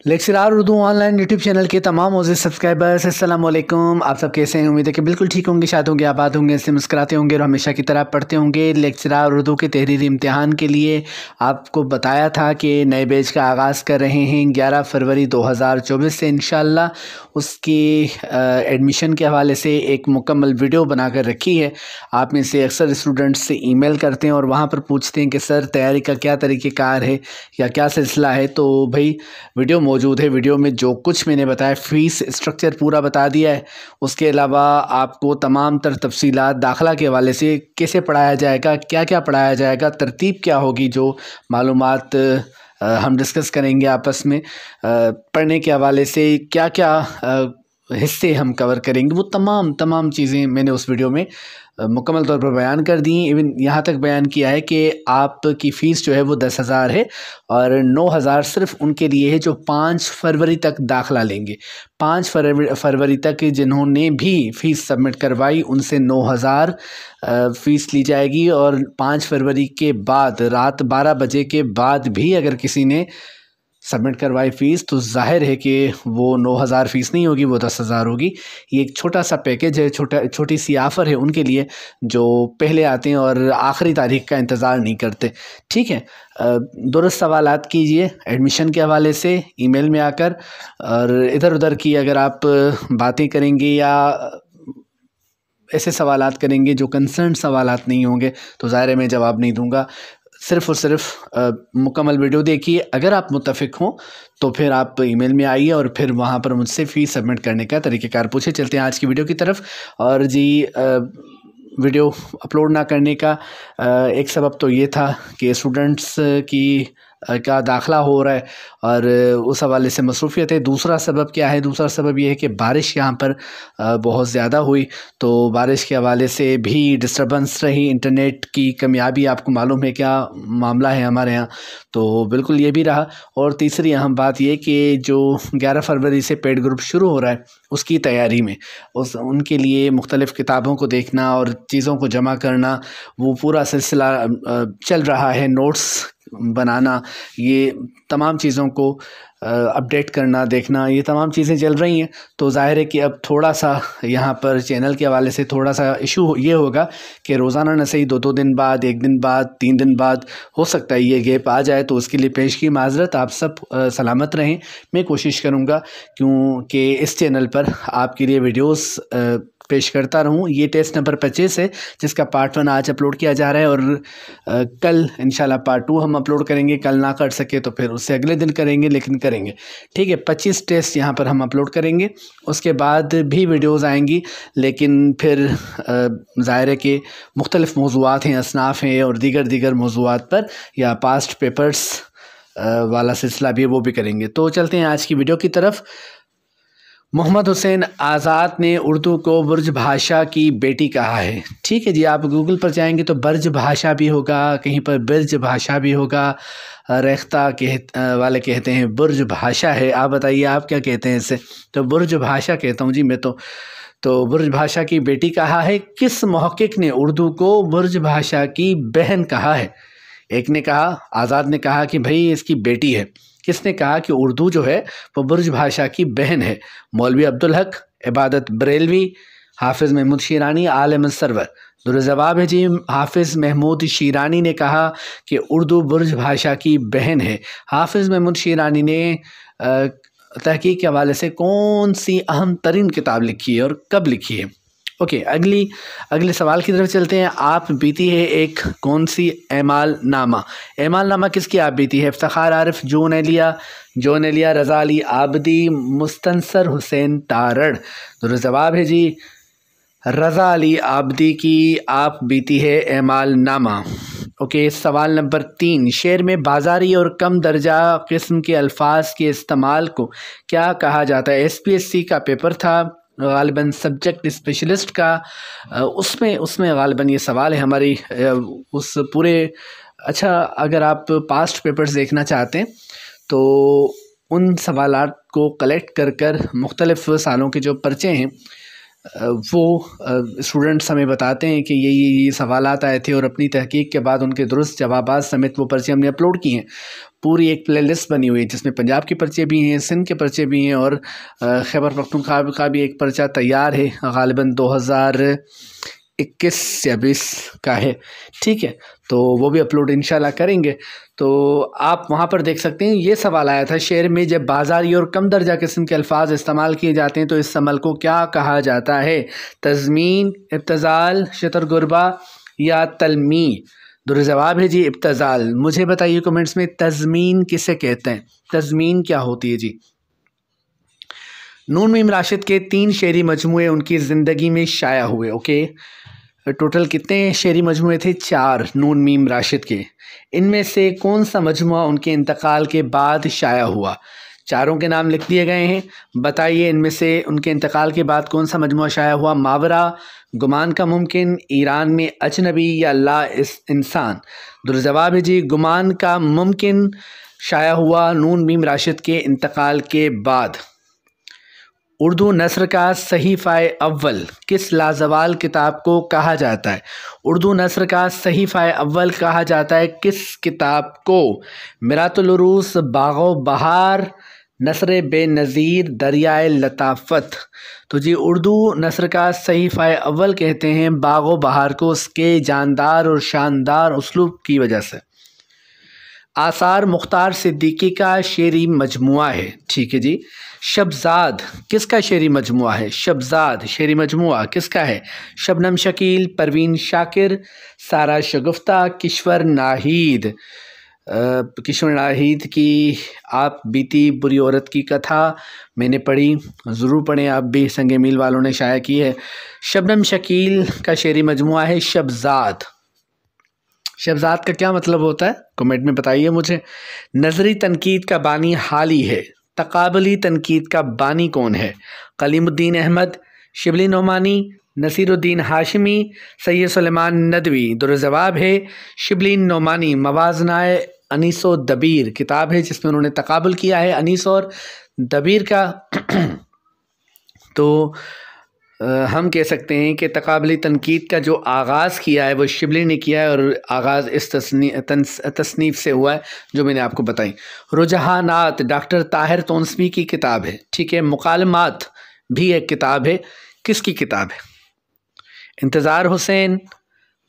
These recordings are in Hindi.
Lecturer Urdu online YouTube channel के तमाम मोज़े सब्सक्राइबर्स अस्सलाम वालेकुम। आप सब कैसे हैं? उम्मीद है कि बिल्कुल ठीक होंगे, शाद होंगे, आबाद होंगे, इससे मुस्कुराते होंगे और हमेशा की तरह पढ़ते होंगे। लेक्चरार उर्दू के तहरीरी इम्तिहान के लिए आपको बताया था कि नए बैच का आगाज़ कर रहे हैं 11 फरवरी 2024 से इंशाअल्लाह। उसकी एडमिशन के हवाले से एक मुकम्मल वीडियो बना कर रखी है। आप में से अक्सर स्टूडेंट्स से ईमेल करते हैं और वहाँ पर पूछते हैं कि सर तैयारी का क्या तरीक़ेकार है या क्या सिलसिला है। तो भाई वीडियो मौजूद है। वीडियो में जो कुछ मैंने बताया, फ़ीस स्ट्रक्चर पूरा बता दिया है। उसके अलावा आपको तमाम तर तफसीलात दाखिला के हवाले से कैसे पढ़ाया जाएगा, क्या क्या पढ़ाया जाएगा, तरतीब क्या होगी, जो मालूमात हम डिस्कस करेंगे आपस में। पढ़ने के हवाले से क्या क्या हिस्से हम कवर करेंगे, वो तमाम चीज़ें मैंने उस वीडियो में मुकम्मल तौर पर बयान कर दी। इवन यहाँ तक बयान किया है कि आपकी फ़ीस जो है वो 10,000 है और 9,000 सिर्फ़ उनके लिए है जो 5 फरवरी तक दाखिला लेंगे। 5 फरवरी तक जिन्होंने भी फ़ीस सबमिट करवाई उनसे 9,000 फ़ीस ली जाएगी। और 5 फरवरी के बाद रात 12 बजे के बाद भी अगर किसी ने सबमिट करवाई फ़ीस तो ज़ाहिर है कि वो 9,000 फ़ीस नहीं होगी, वो 10,000 होगी। ये एक छोटा सा पैकेज है, छोटी सी ऑफ़र है उनके लिए जो पहले आते हैं और आखिरी तारीख का इंतज़ार नहीं करते। ठीक है, दुरुस्त सवालात कीजिए एडमिशन के हवाले से ईमेल में आकर। और इधर उधर की अगर आप बातें करेंगे या ऐसे सवालात करेंगे जो कंसर्न सवालात नहीं होंगे तो ज़ाहिर है मैं जवाब नहीं दूँगा। सिर्फ़ और सिर्फ मुकम्मल वीडियो देखिए। अगर आप मुत्तफ़िक़ हों तो फिर आप ईमेल में आइए और फिर वहाँ पर मुझसे फ़ीस सबमिट करने का तरीक़ेकार पूछे। चलते हैं आज की वीडियो की तरफ। और जी, वीडियो अपलोड ना करने का एक सबब तो ये था कि स्टूडेंट्स का दाखिला हो रहा है और उस हवाले से मसरूफ़ियत है। दूसरा सबब क्या है? दूसरा सबब ये है कि बारिश यहाँ पर बहुत ज़्यादा हुई, तो बारिश के हवाले से भी डिस्टर्बेंस रही। इंटरनेट की कमियाबी आपको मालूम है क्या मामला है हमारे यहाँ, तो बिल्कुल ये भी रहा। और तीसरी अहम बात ये कि जो 11 फरवरी से पेड ग्रुप शुरू हो रहा है उसकी तैयारी में उनके लिए मुख्तलिफ़ किताबों को देखना और चीज़ों को जमा करना, वो पूरा सिलसिला चल रहा है। नोट्स बनाना, ये तमाम चीज़ों को अपडेट करना, देखना, ये तमाम चीज़ें चल रही हैं। तो ज़ाहिर है कि अब थोड़ा सा यहाँ पर चैनल के हवाले से थोड़ा सा इशू ये होगा कि रोज़ाना न सही 2-2 दिन बाद, 1 दिन बाद, 3 दिन बाद हो सकता है ये गैप आ जाए। तो उसके लिए पेश की माज़रत। आप सब सलामत रहें। मैं कोशिश करूँगा क्योंकि इस चैनल पर आपके लिए वीडियोस पेश करता रहूँ। ये टेस्ट नंबर 25 है जिसका पार्ट 1 आज अपलोड किया जा रहा है और कल इंशाल्लाह पार्ट 2 हम अपलोड करेंगे। कल ना कर सके तो फिर उससे अगले दिन करेंगे, लेकिन करेंगे। ठीक है, 25 टेस्ट यहाँ पर हम अपलोड करेंगे। उसके बाद भी वीडियोज़ आएंगी, लेकिन फिर ज़ाहिर है कि मुख्तलिफ़ मौज़ूआत हैं, असनाफ़ हैं और दीगर मौज़ूआत पर या पास्ट पेपर्स वाला सिलसिला भी है, वो भी करेंगे। तो चलते हैं आज की वीडियो की तरफ। मोहम्मद हुसैन आज़ाद ने उर्दू को बुर्ज भाषा की बेटी कहा है। ठीक है जी, आप गूगल पर जाएंगे तो बर्ज भाषा भी होगा, कहीं पर बिरज भाषा भी होगा। रेख्ता वाले कहते हैं बुर्ज भाषा है। आप बताइए आप क्या कहते हैं इसे? तो बुर्ज भाषा कहता हूँ जी मैं तो बुर्ज भाषा की बेटी कहा है। किस मुहक्किक ने उर्दू को बुर्ज भाषा की बहन कहा है? एक ने कहा, आज़ाद ने कहा कि भाई इसकी बेटी है। किसने कहा कि उर्दू जो है वो बुर्ज भाषा की बहन है? मौलवी अब्दुल हक, इबादत बरेलवी, हाफिज़ महमूद शीरानी, आलम सरवर। दुरुजवाब है जी, हाफिज़ महमूद शीरानी ने कहा कि उर्दू बुर्ज भाषा की बहन है। हाफिज़ महमूद शीरानी ने तहकीक के हवाले से कौन सी अहम तरीन किताब लिखी है और कब लिखी है? ओके, अगले सवाल की तरफ चलते हैं। आप बीती है एक कौन सी एमाल नामा किसकी आप बीती है? इफ्तिखार आरिफ, जॉन एलिया, रज़ा अली आबदी, मुस्तनसर हुसैन तारड़। तो जवाब है जी रज़ा अली आबदी की आप बीती है एमाल नामा। ओके, सवाल नंबर 3। शेर में बाज़ारी और कम दर्जा किस्म के अल्फाज के इस्तेमाल को क्या कहा जाता है? SPSC का पेपर था ग़ालिबन सब्जेक्ट स्पेशलिस्ट का, उसमें ग़ालिबन ये सवाल है हमारी उस पूरे। अच्छा, अगर आप पास्ट पेपर्स देखना चाहते हैं तो उन सवालात को कलेक्ट कर मुख्तलिफ़ सालों के जो पर्चे हैं वो स्टूडेंट्स हमें बताते हैं कि ये सवालात आए थे और अपनी तहकीक के बाद उनके दुरुस्त जवाबात समेत वो पर्चे हमने अपलोड किए हैं। पूरी एक प्लेलिस्ट बनी हुई है जिसमें पंजाब के पर्चे भी हैं, सिंध के पर्चे भी हैं और खैबर पख्तूनख्वा का भी एक पर्चा तैयार है, गालिबन 2021 या 20 का है। ठीक है, तो वो भी अपलोड इंशाल्लाह करेंगे। तो आप वहाँ पर देख सकते हैं। ये सवाल आया था, शेर में जब बाज़ारी और कम दर्जा किस्म के अल्फाज इस्तेमाल किए जाते हैं तो इस अमल को क्या कहा जाता है? तज़मीन, इब्तज़ाल, शतरगुरबा या तलमी? दुरुस्त जवाब है जी इब्तज़ाल। मुझे बताइए कमेंट्स में तज़मीन किसे कहते हैं, तज़मीन क्या होती है जी? नून मीम राशिद के 3 शेरी मजमूए उनकी ज़िंदगी में शाया हुए। ओके, टोटल कितने शेरी मजमूए थे? 4 नून मीम राशिद के। इनमें से कौन सा मजमुआ उनके इंतकाल के बाद शाया हुआ? चारों के नाम लिख दिए गए हैं, बताइए इनमें से उनके इंतकाल के बाद कौन सा मजमुआ शाया हुआ? मावरा, गुमान का मुमकिन, ईरान में अजनबी या ला इंसान? दुरुस्त जवाब है जी गुमान का मुमकिन शाया हुआ नून मीम राशिद के इंतकाल के बाद। उर्दू नस्र का सहीफ़ाए अव्वल किस लाजवाल किताब को कहा जाता है? उर्दू नस्र का सहीफ़ाए अव्वल कहा जाता है किस किताब को? मिरातुल उरूस, बाग़ो बहार, नस्र बेनज़ीर, दरियाए लताफ़त? तो जी उर्दू नस्र का सहीफ़ाए अव्वल कहते हैं बाग़ो बहार को, उसके जानदार और शानदार उसलूब की वजह से। आसार मुख्तार सिद्दीकी का शेरी मजमुआ है। ठीक है जी। शबज़ाद किसका शेरी मजमुआ है? शबज़ाद शेरी मजमुआ किसका है? शबनम शकील, परवीन शाकिर, सारा शगुफ्ता, किश्वर नाहीद। किश्वर नाहीद की आप बीती बुरी औरत की कथा मैंने पढ़ी, ज़रूर पढ़ें आप भी, संगे मील वालों ने शाया की है। शबनम शकील का शेरी मजमुआ है शबज़ाद। शबज़ाद का क्या मतलब होता है कमेंट में बताइए मुझे। नज़री तनकीद का बानी हाली है, तकाबली तनकीद का बानी कौन है? कलीमुद्दीन अहमद, शिबली नोमानी, नसीरुद्दीन हाशिमी, सैयद सुलेमान नदवी? दुरुस्त जवाब है शिबली नोमानी। मवाज़नाए अनीस और दबीर किताब है जिसमें उन्होंने तकाबुल किया है अनीस और दबीर का। तो हम कह सकते हैं कि तकाबली तनकीद का जो आगाज़ किया है वो शिबली ने किया है और आगाज़ इस तसनीफ़ से हुआ है जो मैंने आपको बताई। रुझानात डॉक्टर ताहिर तोनसवी की किताब है। ठीक है। मुकालमात भी एक किताब है, किसकी किताब है? इंतज़ार हुसैन,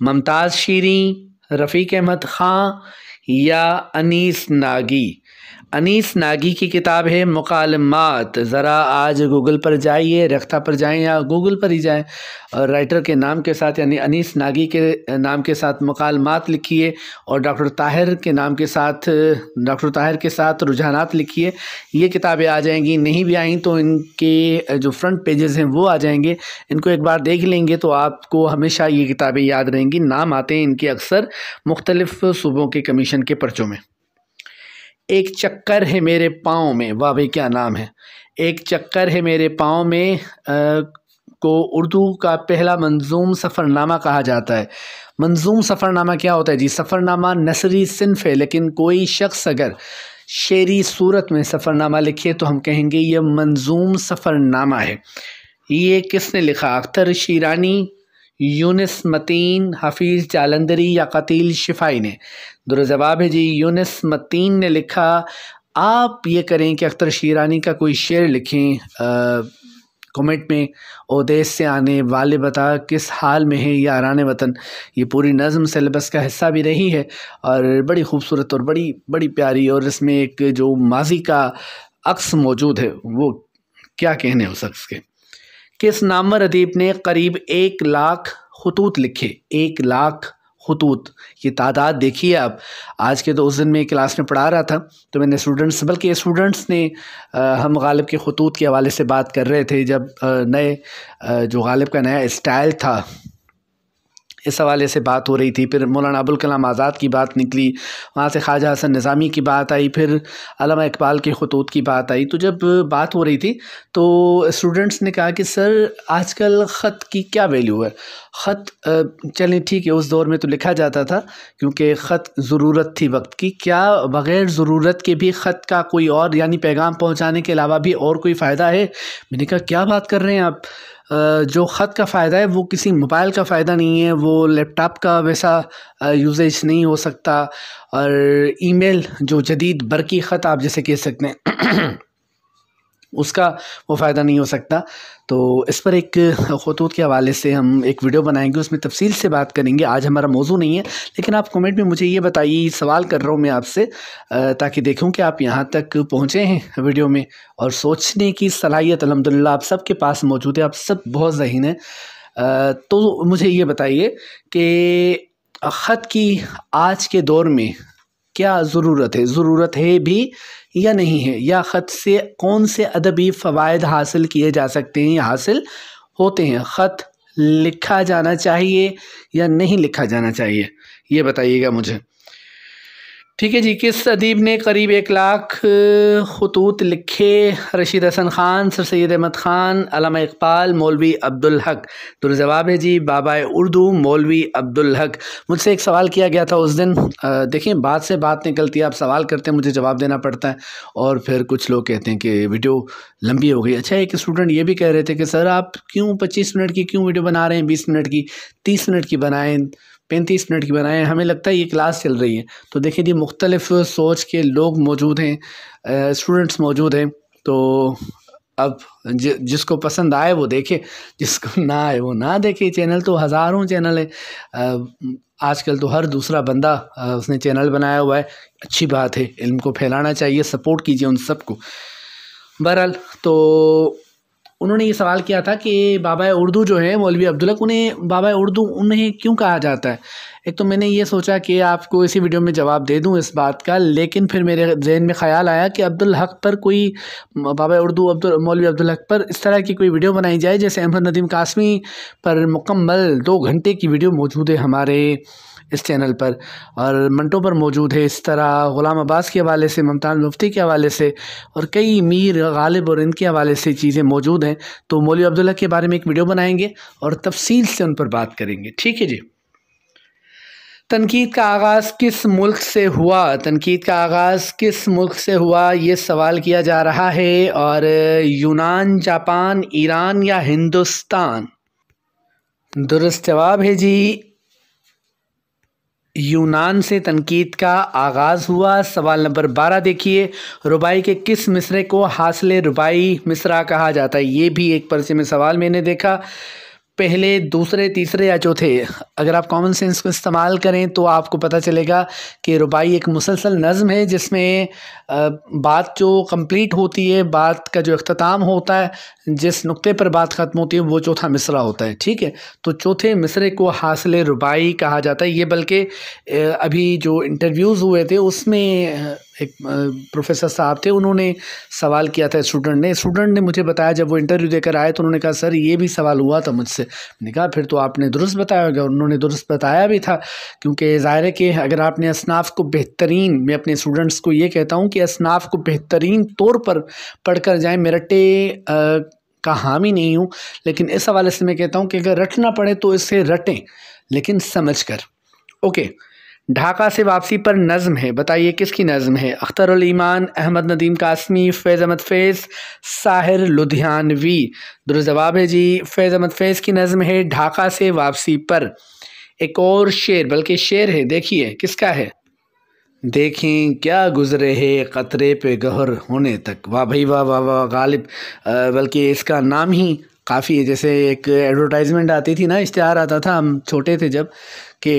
मुमताज़ शीरी, रफ़ीक अहमद ख़ां या अनीस नागी? अनीस नागी की किताब है मुकालमात। ज़रा आज गूगल पर जाइए, रख्ता पर जाएं या गूगल पर ही जाएं और राइटर के नाम के साथ यानी अनीस नागी के नाम के साथ मुकालमात लिखिए और डॉक्टर ताहिर के नाम के साथ, डॉक्टर ताहिर के साथ रुझानात लिखिए। ये किताबें आ जाएंगी, नहीं भी आई तो इनके जो फ्रंट पेजेस हैं वो आ जाएंगे। इनको एक बार देख लेंगे तो आपको हमेशा ये किताबें याद रहेंगी। नाम आते हैं इनके अक्सर मुख्तलिफ़ सूबों के कमीशन के पर्चों में। एक चक्कर है मेरे पाँव में, वाह भाई क्या नाम है। एक चक्कर है मेरे पाँव में को उर्दू का पहला मंजूम सफ़रनामा कहा जाता है। मंजूम सफ़रनामा क्या होता है जी? सफ़रनामा नसरी सिन्फ़ है, लेकिन कोई शख्स अगर शेरी सूरत में सफ़रनामा लिखे तो हम कहेंगे ये मंजूम सफ़रनामा है। ये किसने लिखा? अख्तर शीरानी, यूनिस मतीन, हफीज़ जालंधरी या कतील शिफाई ने? दुरुस्त जवाब है जी यूनिस मतीन ने लिखा। आप ये करें कि अख्तर शीरानी का कोई शेर लिखें कमेंट में। ओ देश से आने वाले बता किस हाल में है याराने वतन। ये पूरी नज़म सिलेबस का हिस्सा भी रही है और बड़ी खूबसूरत और बड़ी बड़ी प्यारी, और इसमें एक जो माजी का अक्स मौजूद है वो क्या कहने उस अक्स के। किस नामवर अदीब ने करीब 1 लाख खतूत लिखे? 1 लाख खतूत, ये तादाद देखिए आप। आज के तो उस दिन में क्लास में पढ़ा रहा था तो मैंने स्टूडेंट्स, बल्कि स्टूडेंट्स ने हम गालिब के खतूत के हवाले से बात कर रहे थे जब नए जो गालिब का नया स्टाइल था इस हवाले से बात हो रही थी। फिर मौलाना अबुल कलाम आज़ाद की बात निकली, वहाँ से ख्वाजा हसन निज़ामी की बात आई, फिर अल्लामा इकबाल के खतूत की बात आई। तो जब बात हो रही थी तो स्टूडेंट्स ने कहा कि सर आजकल ख़त की क्या वैल्यू है? ख़त चलें ठीक है, उस दौर में तो लिखा जाता था क्योंकि ख़त ज़रूरत थी वक्त की, क्या बग़ैर ज़रूरत के भी ख़त का कोई और यानी पैगाम पहुँचाने के अलावा भी और कोई फ़ायदा है? मैंने कहा क्या बात कर रहे हैं आप, जो ख़त का फ़ायदा है वो किसी मोबाइल का फ़ायदा नहीं है, वो लैपटॉप का वैसा यूजेज नहीं हो सकता। और ईमेल जो जदीद बरकी ख़त आप जैसे कह सकते हैं उसका वो फ़ायदा नहीं हो सकता। तो इस पर एक खतूत के हवाले से हम एक वीडियो बनाएंगे, उसमें तफसील से बात करेंगे। आज हमारा मौजू नहीं है, लेकिन आप कमेंट में मुझे ये बताइए, सवाल कर रहा हूँ मैं आपसे ताकि देखूँ कि आप यहाँ तक पहुँचे हैं वीडियो में। और सोचने की सलाहियत अल्हम्दुलिल्लाह आप सबके पास मौजूद है, आप सब बहुत ज़हीन हैं। तो मुझे ये बताइए कि ख़त की आज के दौर में क्या ज़रूरत है भी या नहीं है, या ख़त से कौन से अदबी फ़वाइद हासिल किए जा सकते हैं या हासिल होते हैं। ख़त लिखा जाना चाहिए या नहीं लिखा जाना चाहिए, ये बताइएगा मुझे। ठीक है जी। किस अदीब ने करीब 1 लाख खतूत लिखे? रशीद हसन ख़ान, सर सैयद अहमद ख़ान, अल्लामा इक़बाल, मौलवी अब्दुल हक। तो जवाब है जी बाबा उर्दू मौलवी अब्दुल हक। मुझसे एक सवाल किया गया था उस दिन। देखिए बात से बात निकलती है, आप सवाल करते हैं मुझे जवाब देना पड़ता है, और फिर कुछ लोग कहते हैं कि वीडियो लंबी हो गई। अच्छा, एक स्टूडेंट ये भी कह रहे थे कि सर आप क्यों 25 मिनट की क्यों वीडियो बना रहे हैं, 20 मिनट की, 30 मिनट की बनाएँ, 35 मिनट की बनाएं, हमें लगता है ये क्लास चल रही है। तो देखिए जी, मुख्तलिफ सोच के लोग मौजूद हैं, स्टूडेंट्स मौजूद हैं। तो अब जिसको पसंद आए वो देखे, जिसको ना आए वो ना देखे। चैनल तो हज़ारों चैनल है, आजकल तो हर दूसरा बंदा उसने चैनल बनाया हुआ है। अच्छी बात है, इल्म को फैलाना चाहिए, सपोर्ट कीजिए उन सबको। बहरहाल तो उन्होंने ये सवाल किया था कि बाबा उर्दू जो है मौलवी अब्दुल हक, उन्हें बाबा उर्दू उन्हें क्यों कहा जाता है। एक तो मैंने ये सोचा कि आपको इसी वीडियो में जवाब दे दूं इस बात का, लेकिन फिर मेरे जहन में ख़्याल आया कि अब्दुल हक पर कोई, बाबा उर्दू मौलवी अब्दुल हक पर इस तरह की कोई वीडियो बनाई जाए, जैसे अहमद नदीम कासमी पर मुकम्मल 2 घंटे की वीडियो मौजूद है हमारे इस चैनल पर, और मंटो पर मौजूद है। इस तरह ग़ुलाम अब्बास के हवाले से, मुमताज़ मुफ्ती के हवाले से, और कई मीर गालिब और इनके हवाले से चीज़ें मौजूद हैं। तो मौलवी अब्दुल हक के बारे में एक वीडियो बनाएंगे और तफसील से उन पर बात करेंगे। ठीक है जी। तनकीद का आगाज़ किस मुल्क से हुआ? तनकीद का आगाज़ किस मुल्क से हुआ, ये सवाल किया जा रहा है। और यूनान, जापान, ईरान या हिंदुस्तान? दुरुस्त जवाब है जी यूनान से तनकीद का आगाज़ हुआ। सवाल नंबर 12 देखिए, रुबाई के किस मिसरे को हासिल रुबाई मिसरा कहा जाता है? ये भी एक पर्चे में सवाल मैंने देखा। पहले, दूसरे, तीसरे या चौथे? अगर आप कॉमन सेंस को इस्तेमाल करें तो आपको पता चलेगा कि रुबाई एक मुसलसल नज़्म है जिसमें बात जो कंप्लीट होती है, बात का जो अख्ताम होता है, जिस नुक्ते पर बात ख़त्म होती है वो चौथा मिसरा होता है। ठीक है, तो चौथे मिसरे को हासिल रुबाई कहा जाता है। ये बल्कि अभी जो इंटरव्यूज़ हुए थे उसमें एक प्रोफेसर साहब थे, उन्होंने सवाल किया था स्टूडेंट ने मुझे बताया, जब वो इंटरव्यू देकर आए तो उन्होंने कहा सर ये भी सवाल हुआ था मुझसे। मैंने कहा फिर तो आपने दुरुस्त बताया होगा। उन्होंने दुरुस्त बताया भी था, क्योंकि ज़ाहिर है कि अगर आपने असनाफ़ को बेहतरीन, मैं अपने स्टूडेंट्स को ये कहता हूँ कि असनाफ़ को बेहतरीन तौर पर पढ़ कर जाएँ। मैं रट्टे का हामी नहीं हूँ, लेकिन इस हवाले से मैं कहता हूँ कि अगर रटना पड़े तो इसे रटें, लेकिन समझ कर। ओके, ढाका से वापसी पर नज़्म है, बताइए किसकी नज़्म है? अख्तर उल ईमान, अहमद नदीम कासमी, फैज़ अहमद फैज़, साहिर लुधियानवी। दुरुस्त जवाब है जी फैज़ अहमद फैज़ की नज़्म है ढाका से वापसी पर। एक और शेर, बल्कि शेर है, देखिए किसका है। देखें क्या गुज़रे है क़तरे पे गहर होने तक। वाह भाई वाह वाह वाह गालिब, बल्कि इसका नाम ही काफ़ी है। जैसे एक एडवर्टाइजमेंट आती थी ना, इश्तिहार आता था, हम छोटे थे जब, कि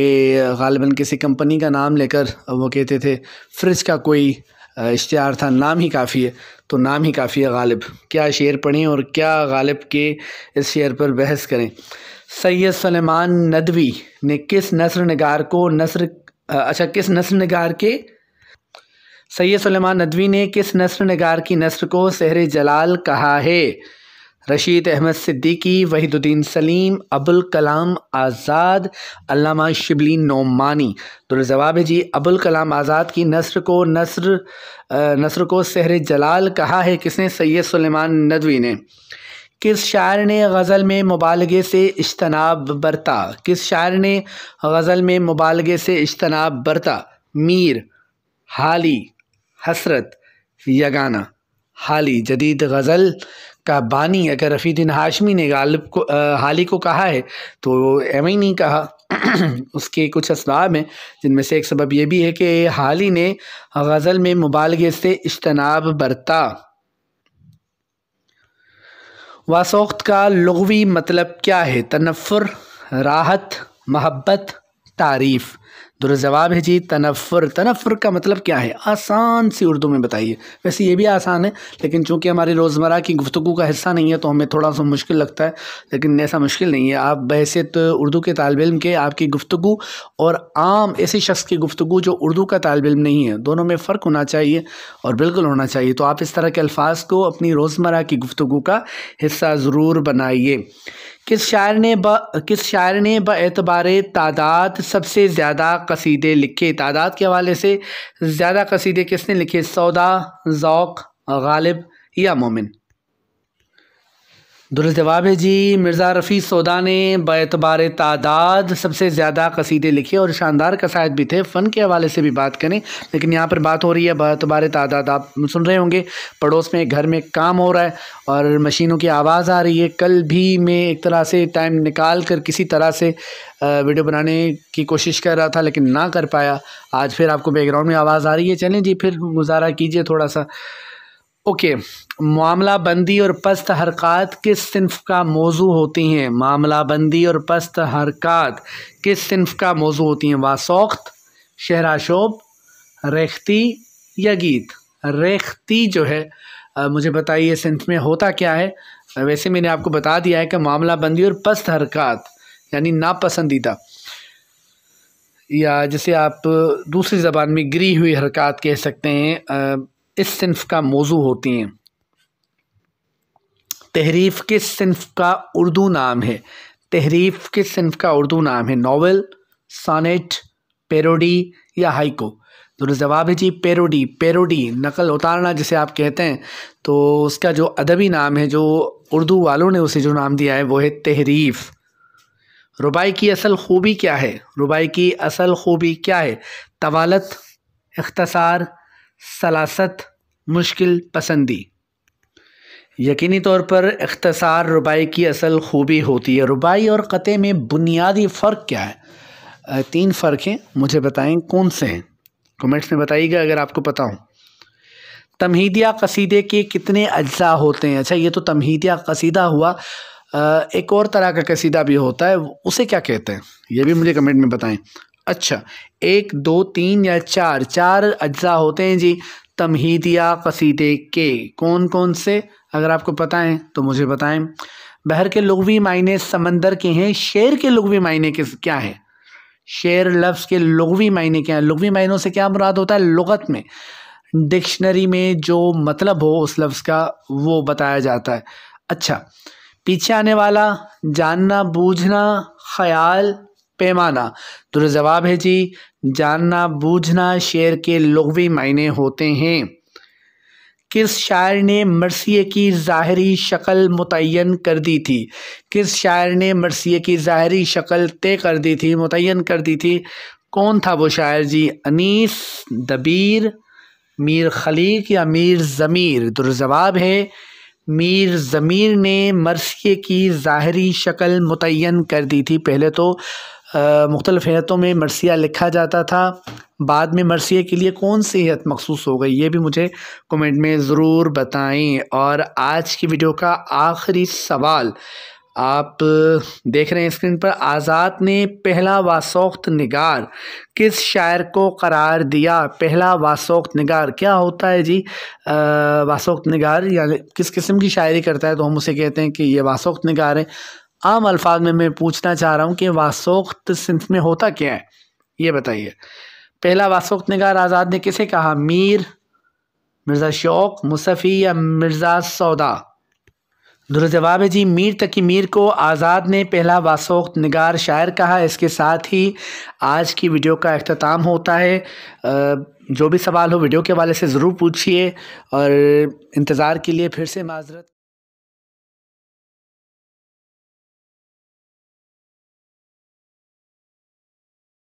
गालिबन किसी कंपनी का नाम लेकर वो कहते थे, फ्रिज का कोई इश्तिहार था, नाम ही काफ़ी है। तो नाम ही काफ़ी है गालिब। क्या शेर पढ़ें और क्या गालिब के इस शेर पर बहस करें। सैयद सुलेमान नदवी ने किस नस्र निगार को सैयद सुलेमान नदवी ने किस नस्र निगार की नस्र को सहरे जलाल कहा है? रशीद अहमद सिद्दीकी, वहीदुद्दीन सलीम, अबुल कलाम आज़ाद, अल्लामा शिबली नोमानी। तो जवाब है जी अबुल कलाम आज़ाद की नस्र को सहरे जलाल कहा है किसने? सैयद सुलेमान नदवी ने। किस शायर ने गज़ल में मुबालगे से इज्तनाब बरता? किस शायर ने गज़ल में मुबालगे से इज्तनाब बरता? मीर, हाली, हसरत, यगाना। हाली जदीद गज़ल का बानी अगर रफ़ीदीन हाशमी ने गालिब को हाली को कहा है तो एवं ही नहीं कहा। उसके कुछ असबाब हैं, जिनमें से एक सबब यह भी है कि हाली ने गज़ल में मुबालगे से इज्तनाब बरता। वासौख्त का लुग़वी मतलब क्या है? तनफ़्फ़ुर, राहत, मोहब्बत, तारीफ़। दुरुस्त जवाब है जी तनफ़्फ़ुर। तनफ़्फ़ुर का मतलब क्या है? आसान सी उर्दू में बताइए। वैसे ये भी आसान है, लेकिन चूँकि हमारी रोज़मर्रा की गुफ्तगू का हिस्सा नहीं है तो हमें थोड़ा सा मुश्किल लगता है, लेकिन ऐसा मुश्किल नहीं है। आप बहैसियत उर्दू के तालिब इल्म के, आपकी गुफ्तगू और आम ऐसे शख्स की गुफ्तगू जो उर्दू का तालिब इल्म नहीं है, दोनों में फ़र्क होना चाहिए और बिल्कुल होना चाहिए। तो आप इस तरह के अल्फाज को अपनी रोज़मर्रा की गुफ्तगू का हिस्सा ज़रूर बनाइए। किस शायर ने बएतबारे तादाद सबसे ज़्यादा कसीदे लिखे? तादाद के हवाले से ज़्यादा कसीदे किसने लिखे? सौदा, ज़ौक़, गालिब या मोमिन? दुरुस्त जवाब है जी मिर्ज़ा रफ़ी सौदा ने बएतबारे तादाद सबसे ज़्यादा कसीदे लिखे और शानदार कसायद भी थे। फ़न के हवाले से भी बात करें, लेकिन यहाँ पर बात हो रही है बएतबारे तादाद। आप सुन रहे होंगे पड़ोस में घर में काम हो रहा है और मशीनों की आवाज़ आ रही है। कल भी मैं एक तरह से टाइम निकाल कर किसी तरह से वीडियो बनाने की कोशिश कर रहा था, लेकिन ना कर पाया। आज फिर आपको बैकग्राउंड में आवाज़ आ रही है। चलें जी, फिर गुजारा कीजिए थोड़ा सा। ओके, मामला बंदी और पस्त हरकत किस सिन्फ का मौजू होती हैं? मामला बंदी और पस्त हरकत किस सिन्फ का मौजू होती हैं? वासौख्त, शहराशोब, रेख्ती या गीत? रेख्ती जो है मुझे बताइए सिन्फ में होता क्या है? वैसे मैंने आपको बता दिया है कि मामला बंदी और पस्त हरकत यानी नापसंदीदा, या जिसे आप दूसरी ज़बान में गिरी हुई हरकत कह सकते हैं, इस सिन्फ का मौजू होती हैं। तहरीफ किस सिन्फ का उर्दू नाम है? तहरीफ किस सिन्फ का उर्दू नाम है? नॉवेल, सोनेट, पैरोडी या हाइको? दुरुस्त जवाब है जी पैरोडी। पैरोडी नकल उतारना जिसे आप कहते हैं, तो उसका जो अदबी नाम है, जो उर्दू वालों ने उसे जो नाम दिया है, वो है तहरीफ। रुबाई की असल खूबी क्या है? रुबाई की असल खूबी क्या है? तवालत, इख्तसार, सलासत, मुश्किल पसंदी? यकीनी तौर पर इख्तसार रुबाई की असल खूबी होती है। रुबाई और क़ते में बुनियादी फ़र्क क्या है? 3 फ़र्क हैं, मुझे बताएं कौन से हैं? कमेंट्स में बताइएगा अगर आपको पता हो। तमहीदिया कसीदे के कितने अज्जा होते हैं? अच्छा, ये तो तमहीदिया कसीदा हुआ। एक और तरह का कसीदा भी होता है, उसे क्या कहते हैं? ये भी मुझे कमेंट में बताएं। अच्छा, 1, 2, 3 या 4 अज्जा होते हैं जी तमहीदिया कसीदे के। कौन कौन से? अगर आपको पता है तो मुझे बताएं। बहर के लुग़वी मायने समंदर के हैं। शेर के लुग़वी मायने क्या है? शेर लफ्ज़ के लुग़वी मायने क्या है? लुग़वी मायनों से क्या मुराद होता है? लुग़त में, डिक्शनरी में जो मतलब हो उस लफ्ज़ का, वो बताया जाता है। अच्छा, पीछे आने वाला, जानना बूझना, ख़याल, पैमाना? दुरुस्त जवाब है जी जानना बूझना शेर के लुग़वी मायने होते हैं। किस शायर ने मरसिए की ज़ाहिरी शक्ल मुतय्यन कर दी थी? किस शायर ने मरसिए की ज़ाहिरी शक्ल तय कर दी थी, मुतय्यन कर दी थी? कौन था वो शायर जी? अनीस, दबीर, मीर खलीक या मीर ज़मीर? दुरुस्त जवाब है मीर ज़मीर ने मरसिए की ज़ाहिरी शक्ल मुतय्यन कर दी थी। पहले तो मुख्तलिफ़ हैतों में मरसिया लिखा जाता था, बाद में मरसिए के लिए कौन सी हैत मखसूस हो गई, ये भी मुझे कमेंट में ज़रूर बताएं। और आज की वीडियो का आखिरी सवाल आप देख रहे हैं स्क्रीन पर। आज़ाद ने पहला वासौख्त निगार किस शायर को करार दिया? पहला वासौख्त निगार क्या होता है जी? वासौख्त निगार यानी किस किस्म की शायरी करता है तो हम उसे कहते हैं कि ये वासौख्त निगार है। आम अल्फाज में मैं पूछना चाह रहा हूँ कि वासौख्त सिन्फ में होता क्या है, ये बताइए। पहला वासौख्त निगार आज़ाद ने किसे कहा? मीर, मिर्ज़ा शौक़, मुसफ़ी या मिर्ज़ा सौदा? दुरुस्त जवाब है जी मीर तकी मीर को आज़ाद ने पहला वासौख्त निगार शायर कहा। इसके साथ ही आज की वीडियो का अख्ताम होता है। जो भी सवाल हो वीडियो के हवाले से ज़रूर पूछिए और इंतज़ार के लिए फिर से माज़रत।